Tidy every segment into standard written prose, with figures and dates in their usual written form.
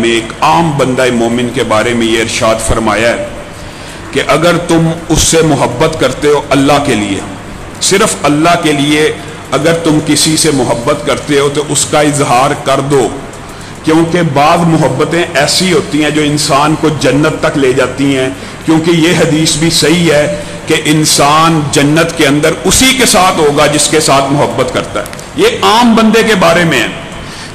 میں ایک عام بندہ مومن کے بارے میں یہ ارشاد فرمایا ہے کہ اگر تم اس سے محبت کرتے ہو اللہ کے لیے، صرف اللہ کے لیے اگر تم کسی سے محبت کرتے ہو تو اس کا اظہار کر دو، کیونکہ بعض محبتیں ایسی ہوتی ہیں جو انسان کو جنت تک لے جاتی ہیں، کیونکہ یہ حدیث بھی صحیح ہے کہ انسان جنت کے اندر اسی کے ساتھ ہوگا جس کے ساتھ محبت کرتا ہے۔ یہ عام بندے کے بارے میں ہے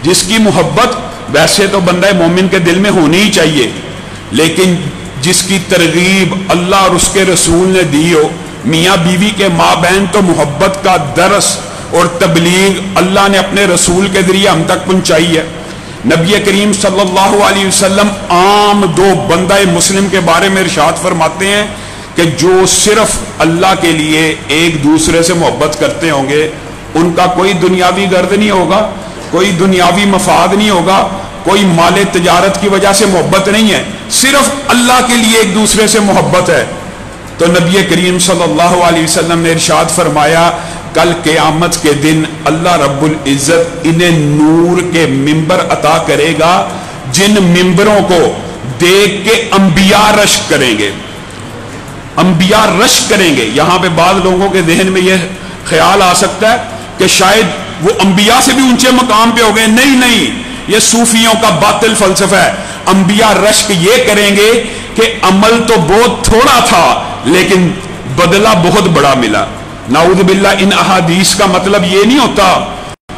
جس کی محبت ویسے تو بندہ مومن کے دل میں ہونی ہی چاہیے، لیکن جس کی ترغیب اللہ اور اس کے رسول نے دی ہو۔ میاں بیوی کے مابین تو محبت کا درس اور تبلیغ اللہ نے اپنے رسول کے ذریعے ہم تک پہنچائی ہے۔ نبی کریم صلی اللہ علیہ وسلم عام دو بندہ مسلم کے بارے میں ارشاد فرماتے ہیں کہ جو صرف اللہ کے لیے ایک دوسرے سے محبت کرتے ہوں گے، ان کا کوئی دنیاوی غرض نہیں ہوگا، کوئی دنیاوی مفاد نہیں ہوگا، کوئی مال تجارت کی وجہ سے محبت نہیں ہے، صرف اللہ کے لیے ایک دوسرے سے محبت ہے۔ تو نبی کریم صلی اللہ علیہ وسلم نے ارشاد فرمایا کل قیامت کے دن اللہ رب العزت انہیں نور کے ممبر عطا کرے گا جن ممبروں کو دیکھ کے انبیاء رشک کریں گے، انبیاء رشک کریں گے۔ یہاں پہ بعض لوگوں کے ذہن میں یہ خیال آ سکتا ہے کہ شاید وہ انبیاء سے بھی اونچے مقام پہ ہو گئے۔ نہیں، یہ صوفیوں کا باطل فلسفہ ہے۔ انبیاء رشک یہ کریں گے کہ عمل تو بہت تھوڑا تھا لیکن بدلہ بہت بڑا ملا۔ نعوذ باللہ، ان احادیث کا مطلب یہ نہیں ہوتا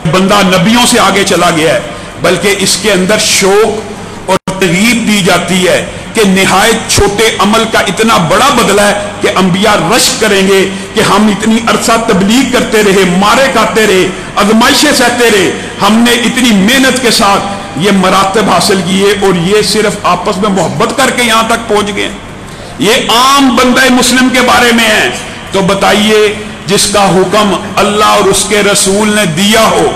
بندہ نبیوں سے آگے چلا گیا ہے، بلکہ اس کے اندر شوق اور ترغیب دی جاتی ہے کہ نہایت چھوٹے عمل کا اتنا بڑا بدلہ ہے کہ انبیاء رشک کریں گے کہ ہم اتنی عرصہ تبلیغ کرتے رہے، مارے کھاتے رہے، آزمائشیں سہتے رہے، ہم نے اتنی محنت کے ساتھ یہ مراتب حاصل کیے اور یہ صرف آپس میں محبت کر کے یہاں تک پہنچ گئے۔ یہ عام بندہ مسلم کے بارے میں ہے۔ تو بتائیے جس کا حکم اللہ اور اس کے رسول نے دیا ہو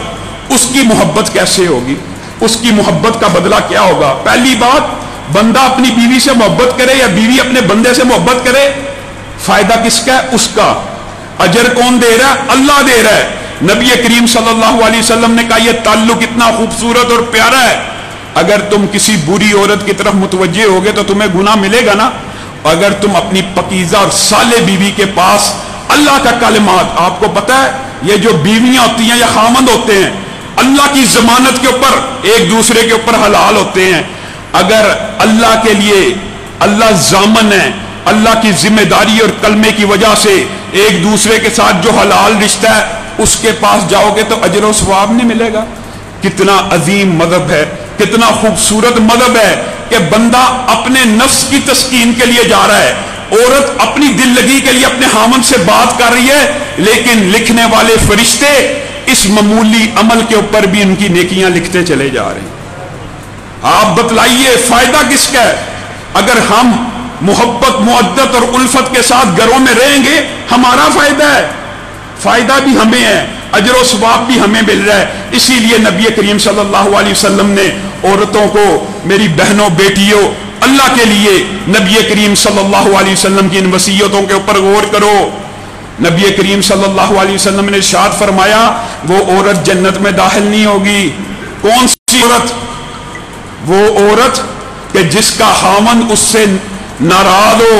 اس کی محبت کیسے ہوگی؟ اس کی محبت کا بدلہ کیا ہوگا؟ پہلی بات، بندہ اپنی بیوی سے محبت کرے یا بیوی اپنے بندے سے محبت کرے، فائدہ کس کا ہے؟ اس کا۔ اجر کون دے رہا ہے؟ اللہ دے رہا ہے۔ نبی کریم صلی اللہ علیہ وسلم نے کہا یہ تعلق اتنا خوبصورت اور پیارا ہے، اگر تم کسی بری عورت کی طرف متوجہ ہوگے تو تمہیں گناہ ملے گا نا، اگر تم اپنی پکیزہ اور صالح بیوی کے پاس اللہ کا کلمات، آپ کو پتا ہے یہ جو بیویاں ہوتی ہیں یا خامند ہوتے ہیں اللہ کی ضمانت کے اوپر ایک دوسرے کے اوپر حلال ہوتے ہیں، اگر اللہ کے لیے اللہ ضامن ہے، اللہ کی ذمہ داری اور کلمے کی وجہ سے ایک دوسرے کے ساتھ جو حلال رشتہ ہے اس کے پاس جاؤ گے تو اجر و ثواب نہیں ملے گا۔ کتنا عظیم مذہب ہے، کتنا خوبصورت مذہب ہے کہ بندہ اپنے نفس کی تسکین کے لیے جا رہا ہے، عورت اپنی دل لگی کے لیے اپنے خامند سے بات کر رہی ہے، لیکن لکھنے والے فرشتے اس معمولی عمل کے اوپر بھی ان کی نیکیاں لکھتے چلے جا رہے ہیں۔ آپ بتلائیے فائدہ کس کا ہے؟ اگر ہم محبت، مودت اور الفت کے ساتھ گھروں میں رہیں گے ہمارا فائدہ ہے، فائدہ بھی ہمیں ہے، اجر و ثواب بھی ہمیں مل رہا ہے۔ اسی لیے نبی کریم صلی اللہ علیہ وسلم نے عورتوں کو، میری بہنوں بیٹیوں، اللہ کے لیے نبی کریم صلی اللہ علیہ وسلم کی ان وصیتوں کے اوپر غور کرو۔ نبی کریم صلی اللہ علیہ وسلم نے ارشاد فرمایا وہ عورت جنت میں داخل نہیں ہوگی۔ کون سی عورت؟ وہ عورت کہ جس کا خاوند اس سے ناراض ہو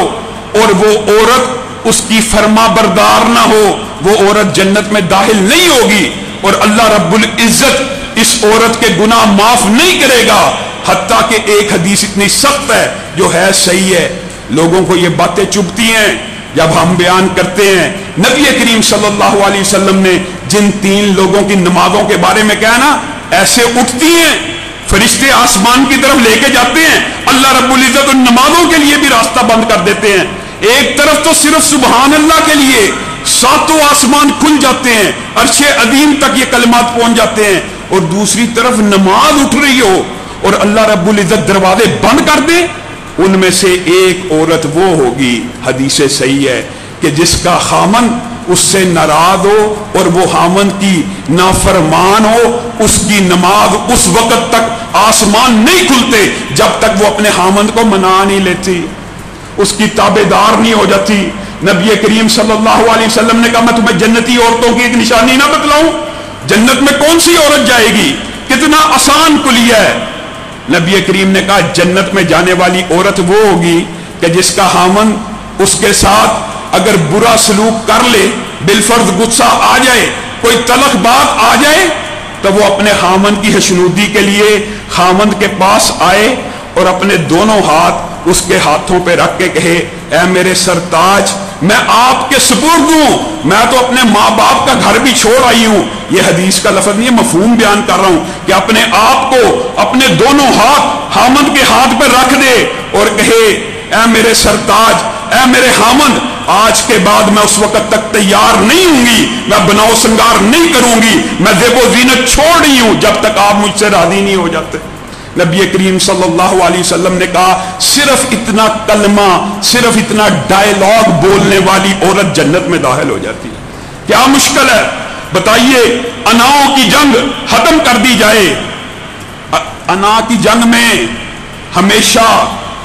اور وہ عورت اس کی فرما بردار نہ ہو، وہ عورت جنت میں داخل نہیں ہوگی، اور اللہ رب العزت اس عورت کے گناہ معاف نہیں کرے گا، حتیٰ کہ ایک حدیث اتنی سخت ہے جو ہے صحیح ہے، لوگوں کو یہ باتیں چبھتی ہیں جب ہم بیان کرتے ہیں۔ نبی کریم صلی اللہ علیہ وسلم نے جن 3 لوگوں کی نمازوں کے بارے میں کہا نا، ایسے اٹھتی ہیں فرشتے آسمان کی طرف لے کے جاتے ہیں، اللہ رب العزت ان نمازوں کے لیے بھی راستہ بند کر دیتے ہیں۔ ایک طرف تو صرف سبحان اللہ کے لیے 7 آسمان کھل جاتے ہیں، عرش عظیم تک یہ کلمات پہنچ جاتے ہیں، اور دوسری طرف نماز اٹھ رہی ہو اور اللہ رب العزت دروازے بند کر دے۔ ان میں سے ایک عورت وہ ہوگی، حدیث صحیح ہے، کہ جس کا خامند اس سے ناراض ہو اور وہ خامند کی نافرمان ہو، اس کی نماز اس وقت تک آسمان نہیں کھلتے جب تک وہ اپنے خامند کو منا نہیں لیتی، اس کی تابعدار نہیں ہو جاتی۔ نبی کریم صلی اللہ علیہ وسلم نے کہا میں تمہیں جنتی عورتوں کی ایک نشانی نہ بتلاؤں؟ جنت میں کون سی عورت جائے گی؟ کتنا آسان کلیہ ہے، نبی کریم نے کہا جنت میں جانے والی عورت وہ ہوگی کہ جس کا خاوند اس کے ساتھ اگر برا سلوک کر لے، بالفرض غصہ آ جائے، کوئی تلخ بات آ جائے، تو وہ اپنے خاوند کی خوشنودی کے لیے خاوند کے پاس آئے اور اپنے دونوں ہاتھ اس کے ہاتھوں پہ رکھ کے کہے اے میرے سرتاج میں آپ کے سپرد ہوں، میں تو اپنے ماں باپ کا گھر بھی چھوڑ آئی ہوں. یہ حدیث کا لفظ نہیں ہے، مفہوم بیان کر رہا ہوں کہ اپنے آپ کو اپنے دونوں ہاتھ خاوند کے ہاتھ پہ رکھ دے اور کہے اے میرے سرتاج، اے میرے خاوند، آج کے بعد میں اس وقت تک تیار نہیں ہوں گی، میں بناؤ سنگار نہیں کروں گی، میں زیب و زینت چھوڑ رہی ہوں جب تک آپ مجھ سے راضی نہیں ہو جاتے. نبی کریم صلی اللہ علیہ وسلم نے کہا صرف اتنا کلمہ، صرف اتنا ڈائلاگ بولنے والی عورت جنت میں داخل ہو جاتی ہے. کیا مشکل ہے بتائیے؟ اناؤں کی جنگ ختم کر دی جائے. انا کی جنگ میں ہمیشہ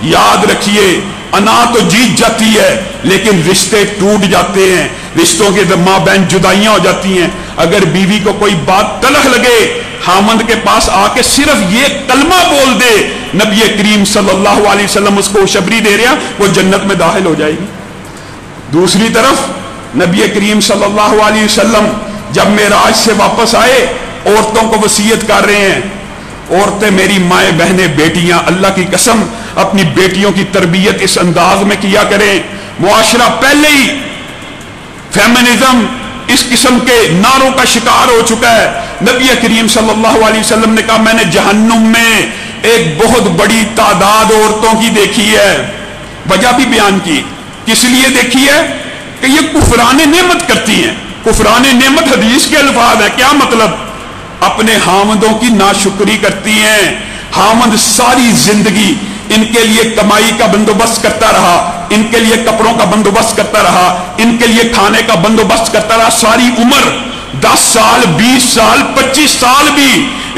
یاد رکھیے انا تو جیت جاتی ہے لیکن رشتے ٹوٹ جاتے ہیں، رشتوں کے ماں بہن جدائیاں ہو جاتی ہیں. اگر بیوی کو کوئی بات تلخ لگے، خامند کے پاس آ کے صرف یہ کلمہ بول دے، نبی کریم صلی اللہ علیہ وسلم اس کو خوشخبری دے رہے ہیں وہ جنت میں داخل ہو جائے گی. دوسری طرف نبی کریم صلی اللہ علیہ وسلم جب معراج سے واپس آئے عورتوں کو وصیت کر رہے ہیں عورتیں میری مائیں بہنیں بیٹیاں اللہ کی قسم اپنی بیٹیوں کی تربیت اس انداز میں کیا کریں. معاشرہ پہلے ہی فیمنزم اس قسم کے نعروں کا شکار ہو چکا ہے. نبی کریم صلی اللہ علیہ وسلم نے کہا میں نے جہنم میں ایک بہت بڑی تعداد عورتوں کی دیکھی ہے. وجہ بھی بیان کی، کس لیے دیکھی ہے کہ یہ کفران نعمت کرتی ہیں. کفران نعمت حدیث کے الفاظ ہے. کیا مطلب؟ اپنے خامندوں کی ناشکری کرتی ہیں. خامند ساری زندگی ان کے لیے کمائی کا بندوبست کرتا رہا، ان کے لیے کپڑوں کا بندوبست کرتا رہا، ان کے لیے کھانے کا بندوبست کرتا رہا. ساری عمر 10 سال 20 سال 25 سال بھی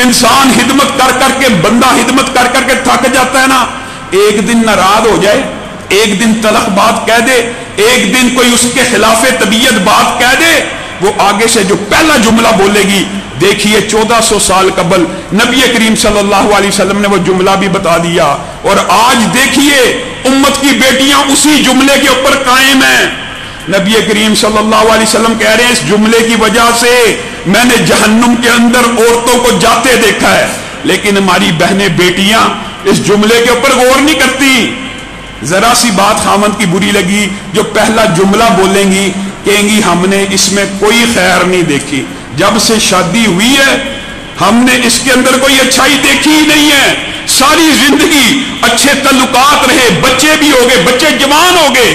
انسان خدمت کر کر کے، بندہ خدمت کر کر کے تھک جاتا ہے نا. ایک دن ناراض ہو جائے، ایک دن تلخ بات کہہ دے، ایک دن کوئی اس کے خلاف طبیعت بات کہہ دے، وہ آگے سے جو پہلا جملہ بولے گی، دیکھیے 1400 سال قبل نبی کریم صلی اللہ علیہ وسلم نے وہ جملہ بھی بتا دیا اور آج دیکھیے امت کی بیٹیاں اسی جملے کے اوپر قائم ہیں. نبی کریم صلی اللہ علیہ وسلم کہہ رہے ہیں اس جملے کی وجہ سے میں نے جہنم کے اندر عورتوں کو جاتے دیکھا ہے، لیکن ہماری بہنیں بیٹیاں اس جملے کے اوپر غور نہیں کرتی. ذرا سی بات خامند کی بری لگی، جو پہلا جملہ بولیں گی کہیں گی ہم نے اس میں کوئی خیر نہیں دیکھی، جب سے شادی ہوئی ہے ہم نے اس کے اندر کوئی اچھائی دیکھی ہی نہیں ہے. ساری زندگی اچھے تعلقات رہے، بچے بھی ہو گئے، بچے جوان ہو گئے،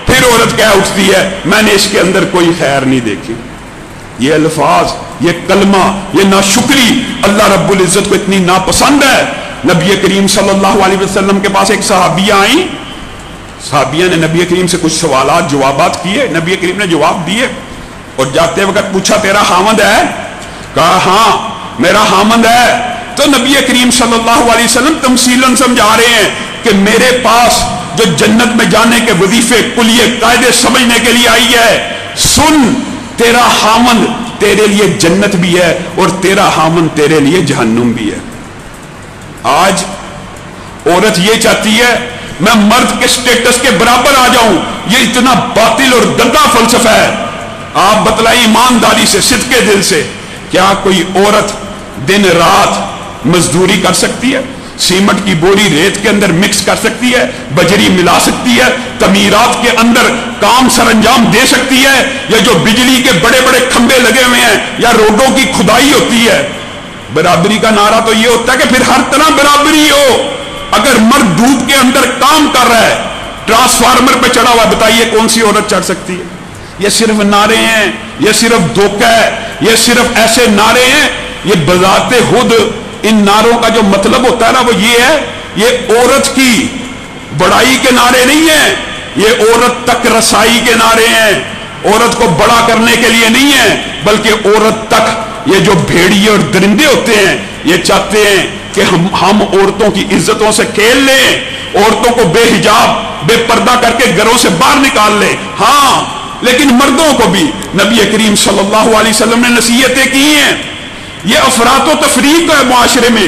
پھر عورت کہہ اٹھتی ہے میں نے اس کے اندر کوئی خیر نہیں دیکھی. یہ الفاظ، یہ کلمہ، یہ ناشکری اللہ رب العزت کو اتنی ناپسند ہے. نبی کریم صلی اللہ علیہ وسلم کے پاس ایک صحابیہ آئیں، صحابیہ نے نبی کریم سے کچھ سوالات جوابات کیے، نبی کریم نے جواب دیے اور جاتے وقت پوچھا تیرا خامند ہے؟ کہا ہاں میرا خامند ہے. تو نبی کریم صلی اللہ علیہ وسلم تمثیلاً سمجھا رہے ہیں کہ میرے پاس جو جنت میں جانے کے وظیفے کلیے قاعدے سمجھنے کے لیے آئی ہے، سن تیرا خامند تیرے لیے جنت بھی ہے اور تیرا خامند تیرے لیے جہنم بھی ہے. آج عورت یہ چاہتی ہے میں مرد کے سٹیٹس کے برابر آ جاؤں. یہ اتنا باطل اور گندا فلسفہ ہے. آپ بتلائیں ایمانداری سے، صدقے دل سے، کیا کوئی عورت دن رات مزدوری کر سکتی ہے؟ سیمنٹ کی بوری ریت کے اندر مکس کر سکتی ہے، بجری ملا سکتی ہے، تعمیرات کے اندر کام سر انجام دے سکتی ہے، یا جو بجلی کے بڑے بڑے کھمبے لگے ہوئے ہیں یا روڈوں کی کھدائی ہوتی ہے؟ برابری کا نعرہ تو یہ ہوتا ہے کہ پھر ہر طرح برابری ہو. اگر مرد دھوپ کے اندر کام کر رہا ہے، ٹرانسفارمر پہ چڑھا ہوا، بتائیے کون سی عورت چڑھ سکتی ہے؟ یہ صرف نعرے ہیں، یہ صرف دھوکہ ہے، یہ صرف ایسے نعرے ہیں. یہ بذات خود ان نعروں کا جو مطلب ہوتا ہے نا وہ یہ ہے، یہ عورت کی بڑائی کے نعرے نہیں ہیں، یہ عورت تک رسائی کے نعرے ہیں. عورت کو بڑا کرنے کے لیے نہیں ہے، بلکہ عورت تک یہ جو بھیڑیے اور درندے ہوتے ہیں یہ چاہتے ہیں کہ ہم عورتوں کی عزتوں سے کھیل لیں، عورتوں کو بے حجاب بے پردہ کر کے گھروں سے باہر نکال لیں. ہاں لیکن مردوں کو بھی نبی کریم صلی اللہ علیہ وسلم نے نصیحتیں کی ہیں. یہ افراط و تفریق ہے معاشرے میں،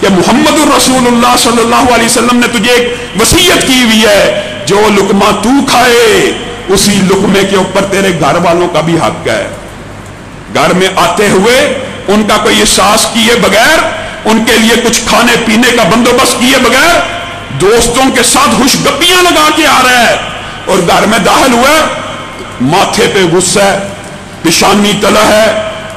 کہ محمد الرسول اللہ صلی اللہ علیہ وسلم نے تجھے ایک وصیت کی ہوئی ہے، جو لقمہ تو کھائے اسی لقمے کے اوپر تیرے گھر والوں کا بھی حق ہے۔ گھر میں آتے ہوئے ان کا کوئی احساس کیے بغیر، ان کے لیے کچھ کھانے پینے کا بندوبست کیے بغیر دوستوں کے ساتھ خوش گپیاں لگا کے آ رہا ہے، اور گھر میں داخل ہوا ماتھے پہ غصہ ہے، پیشانی تلا ہے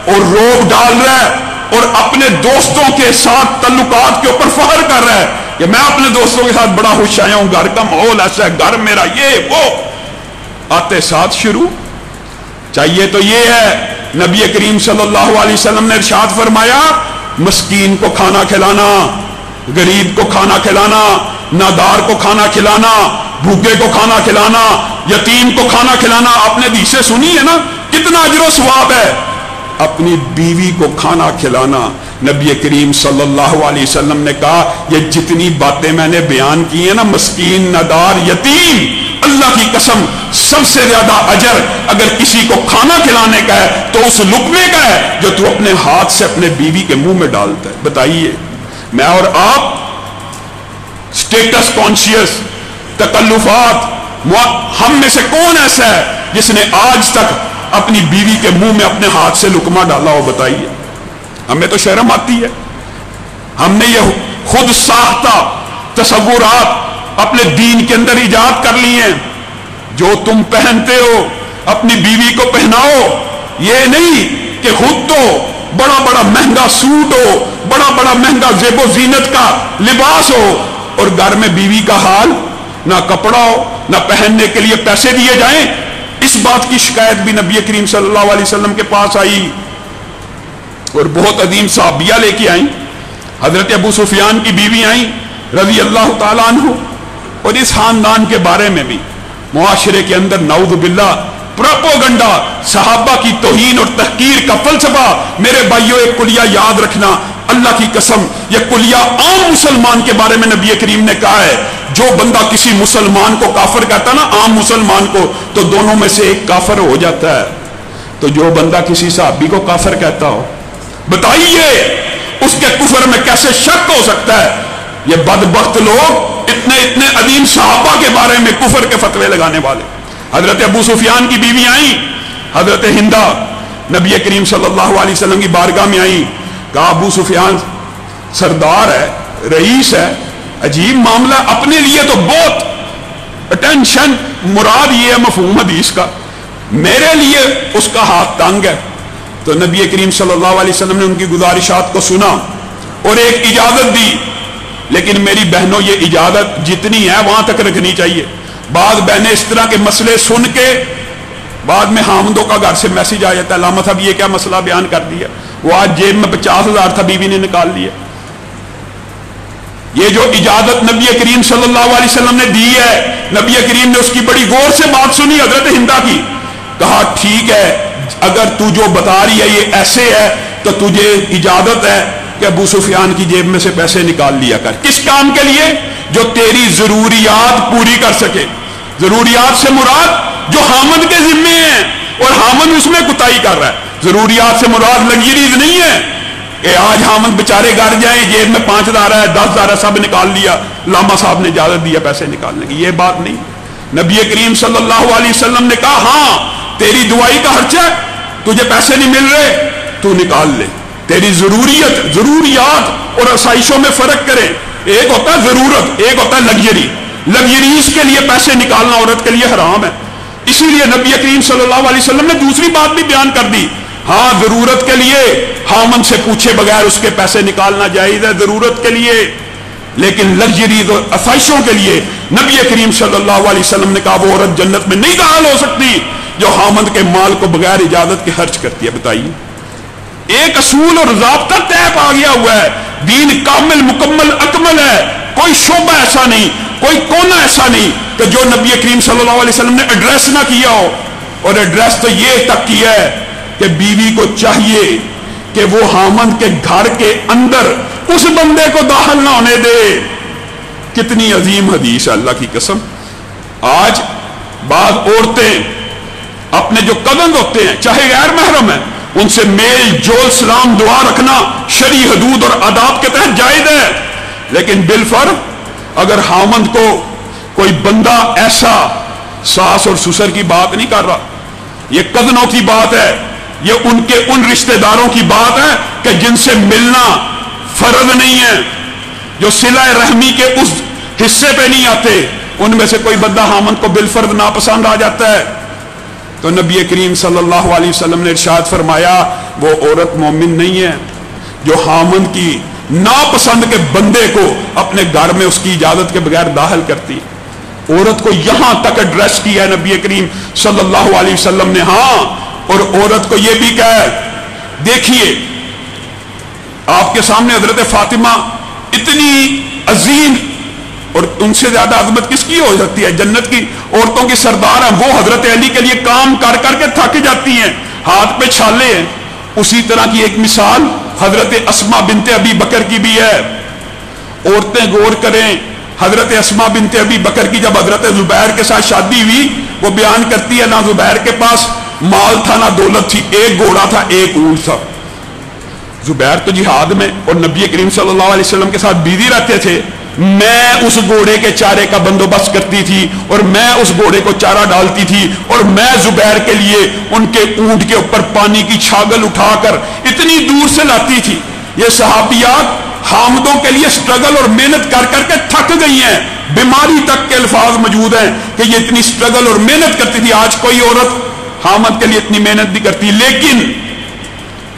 اور روب ڈال رہا ہے، اور اپنے دوستوں کے ساتھ تعلقات کے اوپر فخر کر رہا ہے کہ میں اپنے دوستوں کے ساتھ بڑا خوش آیا ہوں، گھر کا ماحول ایسا ہے، گھر میرا یہ وہ۔ آتے ساتھ شروع چاہیے تو یہ ہے، نبی کریم صلی اللہ علیہ وسلم نے ارشاد فرمایا مسکین کو کھانا کھلانا، غریب کو کھانا کھلانا، نادار کو کھانا کھلانا، بھوکے کو کھانا کھلانا، یتیم کو کھانا کھلانا۔ آپ نے حدیثیں سنی ہے نا، کتنا اجر و ثواب ہے۔ اپنی بیوی کو کھانا کھلانا، نبی کریم صلی اللہ علیہ وسلم نے کہا یہ جتنی باتیں میں نے بیان کی ہیں نا، مسکین، نادار، یتیم، اللہ کی قسم سب سے زیادہ اجر اگر کسی کو کھانا کھلانے کا ہے تو اس لقمے کا ہے جو تو اپنے ہاتھ سے اپنے بیوی کے منہ میں ڈالتا ہے۔ بتائیے میں اور آپ سٹیٹس کانشیس، تکلفات، ہم میں سے کون ایسا ہے جس نے آج تک اپنی بیوی کے منہ میں اپنے ہاتھ سے لقمہ ڈالا ہو؟ بتائیے، ہمیں تو شرم آتی ہے۔ ہم نے یہ خود ساختہ تصورات اپنے دین کے اندر ایجاد کر لی ہیں، جو تم پہنتے ہو اپنی بیوی کو پہناؤ، یہ نہیں کہ خود تو بڑا بڑا مہنگا سوٹ ہو، بڑا بڑا مہنگا زیب و زینت کا لباس ہو، اور گھر میں بیوی کا حال نہ کپڑا ہو، نہ پہننے کے لیے پیسے دیے جائیں۔ اس بات کی شکایت بھی نبی کریم صلی اللہ علیہ وسلم کے پاس آئی، اور بہت عظیم صحابیہ لے کے آئیں۔ حضرت ابو سفیان کی بیوی آئیں رضی اللہ تعالیٰ عنہ، اور اس خاندان کے بارے میں بھی معاشرے کے اندر نعوذ باللہ پروپیگنڈا، صحابہ کی توہین اور تحقیر کا فلسفہ۔ میرے بھائیوں، ایک کلیہ یاد رکھنا، اللہ کی قسم یہ کلیہ عام مسلمان کے بارے میں نبی کریم نے کہا ہے، جو بندہ کسی مسلمان کو کافر کہتا نا، عام مسلمان کو، تو دونوں میں سے ایک کافر ہو جاتا ہے۔ تو جو بندہ کسی صحابی کو کافر کہتا ہو، بتائیے اس کے کفر میں کیسے شک ہو سکتا ہے؟ یہ بدبخت لوگ اتنے عظیم صحابہ کے بارے میں کفر کے فتوے لگانے والے۔ حضرت ابو سفیان کی بیوی آئیں، حضرت ہندہ نبی کریم صلی اللہ علیہ وسلم کی بارگاہ میں آئیں، کہا ابو سفیان سردار ہے، رئیس ہے، عجیب معاملہ، اپنے لیے تو بہت اٹینشن، مراد یہ ہے مفہوم حدیث کا، میرے لیے اس کا ہاتھ تنگ ہے۔ تو نبی کریم صلی اللہ علیہ وسلم نے ان کی گزارشات کو سنا اور ایک اجازت دی، لیکن میری بہنوں یہ اجازت جتنی ہے وہاں تک رکھنی چاہیے۔ بعض بہنیں اس طرح کے مسئلے سن کے بعد میں حامدوں کا گھر سے میسج آ جاتا ہے، علامہ صاحب یہ کیا مسئلہ بیان کر دیا، وہ آج جیب میں 50,000 تھا، بیوی نے نکال لیا۔ یہ جو اجازت نبی کریم صلی اللہ علیہ وسلم نے دی ہے، نبی کریم نے اس کی بڑی غور سے بات سنی حضرت ہندہ کی، کہا ٹھیک ہے اگر تو جو بتا رہی ہے یہ ایسے ہے تو تجھے اجازت ہے کہ ابو سفیان کی جیب میں سے پیسے نکال لیا کر۔ کس کام کے لیے؟ جو تیری ضروریات پوری کر سکے۔ ضروریات سے مراد جو حامد کے ذمے ہیں، اور حامد اس میں کوتاہی کر رہا ہے۔ ضروریات سے مراد لگژریز نہیں ہے کہ آج حامد بےچارے گھر جائیں، جیب میں 5,000 ہے، 10,000 ہے، سب نکال لیا، علامہ صاحب نے اجازت دیا پیسے نکالنے کی، یہ بات نہیں۔ نبی کریم صلی اللہ علیہ وسلم نے کہا ہاں تیری دعائی کا خرچہ ہے، تجھے پیسے نہیں مل رہے تو نکال لے۔ تیری ضروریات اور آسائشوں میں فرق کریں، ایک ہوتا ہے ضرورت، ایک ہوتا ہے لگژری۔ لگژریز کے لیے پیسے نکالنا عورت کے لیے حرام ہے، اسی لیے نبی کریم صلی اللہ علیہ وسلم نے دوسری بات بھی بیان کر دی، ہاں ضرورت کے لیے خامن سے پوچھے بغیر اس کے پیسے نکالنا جائز ہے ضرورت کے لیے، لیکن لگژریز اور آسائشوں کے لیے نبی کریم صلی اللہ علیہ وسلم نے کہا وہ عورت جنت میں نہیں داخل ہو سکتی جو خامن کے مال کو بغیر اجازت کے خرچ کرتی ہے۔ بتائیے، ایک اصول اور ضابطہ طے پا گیا ہوا ہے، دین کامل مکمل اکمل ہے، کوئی شعبہ ایسا نہیں، کوئی کونا ایسا نہیں کہ جو نبی کریم صلی اللہ علیہ وسلم نے ایڈریس نہ کیا ہو، اور ایڈریس تو یہ تک کیا ہے کہ بیوی کو چاہیے کہ وہ خامند کے گھر کے اندر اس بندے کو داخل نہ ہونے دے۔ کتنی عظیم حدیث ہے اللہ کی قسم۔ آج بعض عورتیں اپنے جو کزن ہوتے ہیں، چاہے غیر محرم ہیں، ان سے میل جول سلام دعا رکھنا شرعی حدود اور آداب کے تحت جائز ہے، لیکن بالفرض اگر خاوند کو کوئی بندہ ایسا ساس اور سسر کی بات نہیں کر رہا، یہ کزنوں کی بات ہے، یہ ان کے ان رشتہ داروں کی بات ہے کہ جن سے ملنا فرض نہیں ہے، جو صلہ رحمی کے اس حصے پہ نہیں آتے، ان میں سے کوئی بندہ خاوند کو بالفرض ناپسند آ جاتا ہے، تو نبی کریم صلی اللہ علیہ وسلم نے ارشاد فرمایا وہ عورت مومن نہیں ہے جو خاوند کی ناپسند کے بندے کو اپنے گھر میں اس کی اجازت کے بغیر داخل کرتی ہے۔ عورت کو یہاں تک ایڈریس کیا ہے نبی کریم صلی اللہ علیہ وسلم نے، ہاں، اور عورت کو یہ بھی کہا ہے، دیکھیے آپ کے سامنے حضرت فاطمہ اتنی عظیم، اور ان سے زیادہ عظمت کس کی ہو سکتی ہے، جنت کی عورتوں کی سردار ہیں، وہ حضرت علی کے لیے کام کر کر کے تھک جاتی ہیں، ہاتھ پہ چھالے ہیں۔ اسی طرح کی ایک مثال حضرت اسماء بنت ابی بکر کی بھی ہے۔ عورتیں غور کریں، حضرت اسماء بنت ابی بکر کی جب حضرت زبیر کے ساتھ شادی ہوئی، وہ بیان کرتی ہے نہ زبیر کے پاس مال تھا نہ دولت تھی، ایک گھوڑا تھا ایک اونٹ تھا۔ زبیر تو جہاد میں اور نبی کریم صلی اللہ علیہ وسلم کے ساتھ بیوی رہتے تھے، میں اس گھوڑے کے چارے کا بندوبست کرتی تھی اور میں اس گھوڑے کو چارہ ڈالتی تھی، اور میں زبیر کے لیے ان کے اونٹ کے اوپر پانی کی چھاگل اٹھا کر اتنی دور سے لاتی تھی۔ یہ صحابیات حامدوں کے لیے سٹرگل اور محنت کر کر کے تھک گئی ہیں، بیماری تک کے الفاظ موجود ہیں کہ یہ اتنی سٹرگل اور محنت کرتی تھی۔ آج کوئی عورت حامد کے لیے اتنی محنت نہیں کرتی، لیکن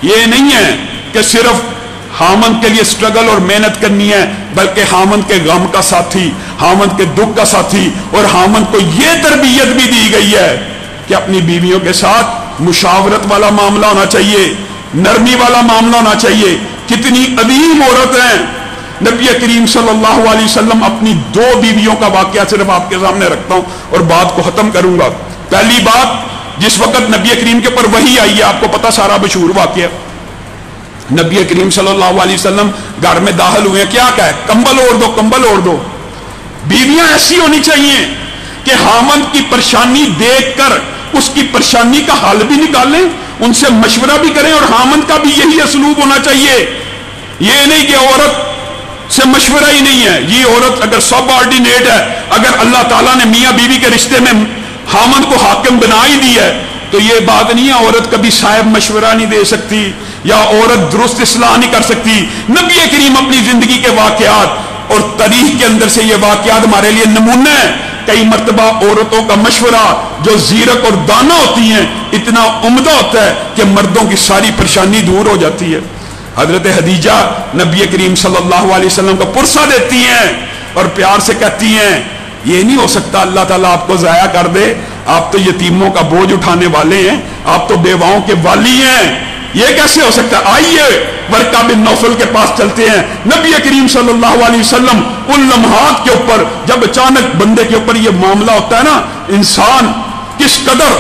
یہ نہیں ہے کہ صرف حامد کے لیے سٹرگل اور محنت کرنی ہے، بلکہ حامد کے غم کا ساتھی، حامد کے دکھ کا ساتھی، اور حامد کو یہ تربیت بھی دی گئی ہے کہ اپنی بیویوں کے ساتھ مشاورت والا معاملہ ہونا چاہیے، نرمی والا معاملہ ہونا چاہیے۔ کتنی عظیم عورت ہیں، نبی کریم صلی اللہ علیہ وسلم اپنی دو بیویوں کا واقعہ صرف آپ کے سامنے رکھتا ہوں اور بات کو ختم کروں گا۔ پہلی بات، جس وقت نبی کریم کے اوپر وحی آئی ہے، آپ کو پتا سارا مشہور واقعہ، نبی کریم صلی اللہ علیہ وسلم گھر میں داخل ہوئے، کیا کہے، کمبل اوڑھ دو، کمبل اوڑھ دو۔ بیویاں ایسی ہونی چاہیے کہ خاوند کی پریشانی دیکھ کر اس کی پریشانی کا حل بھی نکالیں، ان سے مشورہ بھی کریں، اور خاوند کا بھی یہی اسلوب ہونا چاہیے۔ یہ نہیں کہ عورت سے مشورہ ہی نہیں ہے، یہ عورت اگر سب آرڈینیٹ ہے، اگر اللہ تعالیٰ نے میاں بیوی کے رشتے میں خاوند کو حاکم بنا ہی دی ہے، تو یہ بات نہیں ہے عورت کبھی صاحب مشورہ نہیں دے سکتی یا عورت درست اصلاح نہیں کر سکتی۔ نبی کریم اپنی زندگی کے واقعات اور تاریخ کے اندر سے یہ واقعات ہمارے لیے نمونہ ہیں۔ کئی مرتبہ عورتوں کا مشورہ جو زیرک اور دانا ہوتی ہیں اتنا عمدہ ہوتا ہے کہ مردوں کی ساری پریشانی دور ہو جاتی ہے۔ حضرت خدیجہ نبی کریم صلی اللہ علیہ وسلم کو پرسہ دیتی ہیں اور پیار سے کہتی ہیں یہ نہیں ہو سکتا اللہ تعالیٰ آپ کو ضائع کر دے، آپ تو یتیموں کا بوجھ اٹھانے والے ہیں، آپ تو بیواؤں کے والی ہیں، یہ کیسے ہو سکتا ہے؟ آئیے ورقہ بن نوفل کے پاس چلتے ہیں۔ نبی کریم صلی اللہ علیہ وسلم ان لمحات کے اوپر جب اچانک بندے کے اوپر یہ معاملہ ہوتا ہے نا، انسان کس قدر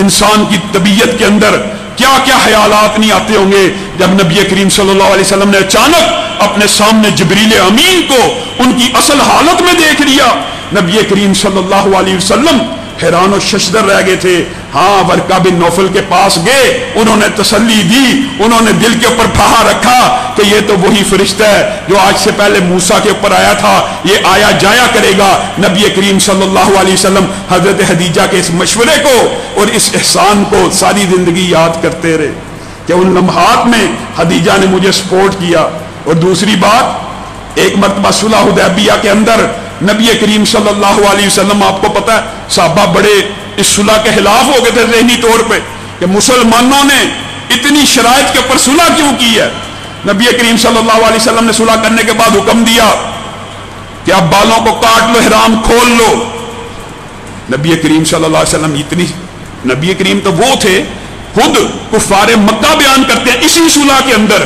انسان کی طبیعت کے اندر کیا کیا خیالات نہیں آتے ہوں گے، جب نبی کریم صلی اللہ علیہ وسلم نے اچانک اپنے سامنے جبریل امین کو ان کی اصل حالت میں دیکھ لیا، نبی کریم صلی اللہ علیہ وسلم حیران و ششدر رہ گئے تھے۔ ہاں، ورقہ بن نوفل کے پاس گئے، انہوں نے تسلی دی، انہوں نے دل کے اوپر پھاہا رکھا کہ یہ تو وہی فرشتہ ہے جو آج سے پہلے موسیٰ کے اوپر آیا تھا، یہ آیا جایا کرے گا۔ نبی کریم صلی اللہ علیہ وسلم حضرت خدیجہ کے اس مشورے کو اور اس احسان کو ساری زندگی یاد کرتے رہے کہ ان لمحات میں خدیجہ نے مجھے سپورٹ کیا۔ اور دوسری بات، ایک مرتبہ صلح حدیبیہ کے اندر نبی کریم صلی اللہ علیہ وسلم، آپ کو پتا ہے صحابہ بڑے اس صلح کے خلاف ہو گئے تھے ذہنی طور پہ کہ مسلمانوں نے اتنی شرائط کے اوپر صلح کیوں کی ہے۔ نبی کریم صلی اللہ علیہ وسلم نے صلح کرنے کے بعد حکم دیا کہ آپ بالوں کو کاٹ لو، احرام کھول لو۔ نبی کریم صلی اللہ علیہ وسلم نبی کریم تو وہ تھے، خود کفار مکہ بیان کرتے ہیں اسی صلح کے اندر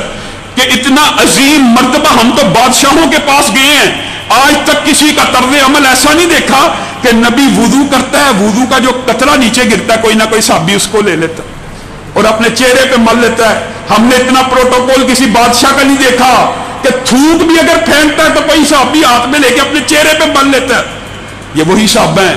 کہ اتنا عظیم مرتبہ ہم تو بادشاہوں کے پاس گئے ہیں، آج تک کسی کا طرز عمل ایسا نہیں دیکھا کہ نبی وضو کرتا ہے، وضو کا جو قطرہ نیچے گرتا ہے کوئی نہ کوئی صحابی اس کو لے لیتا اور اپنے چہرے پہ مل لیتا ہے۔ ہم نے اتنا پروٹوکول کسی بادشاہ کا نہیں دیکھا کہ تھوک بھی اگر پھینکتا ہے تو کوئی صحابی ہاتھ میں لے کے اپنے چہرے پہ مل لیتا ہے۔ یہ وہی صحابہ ہیں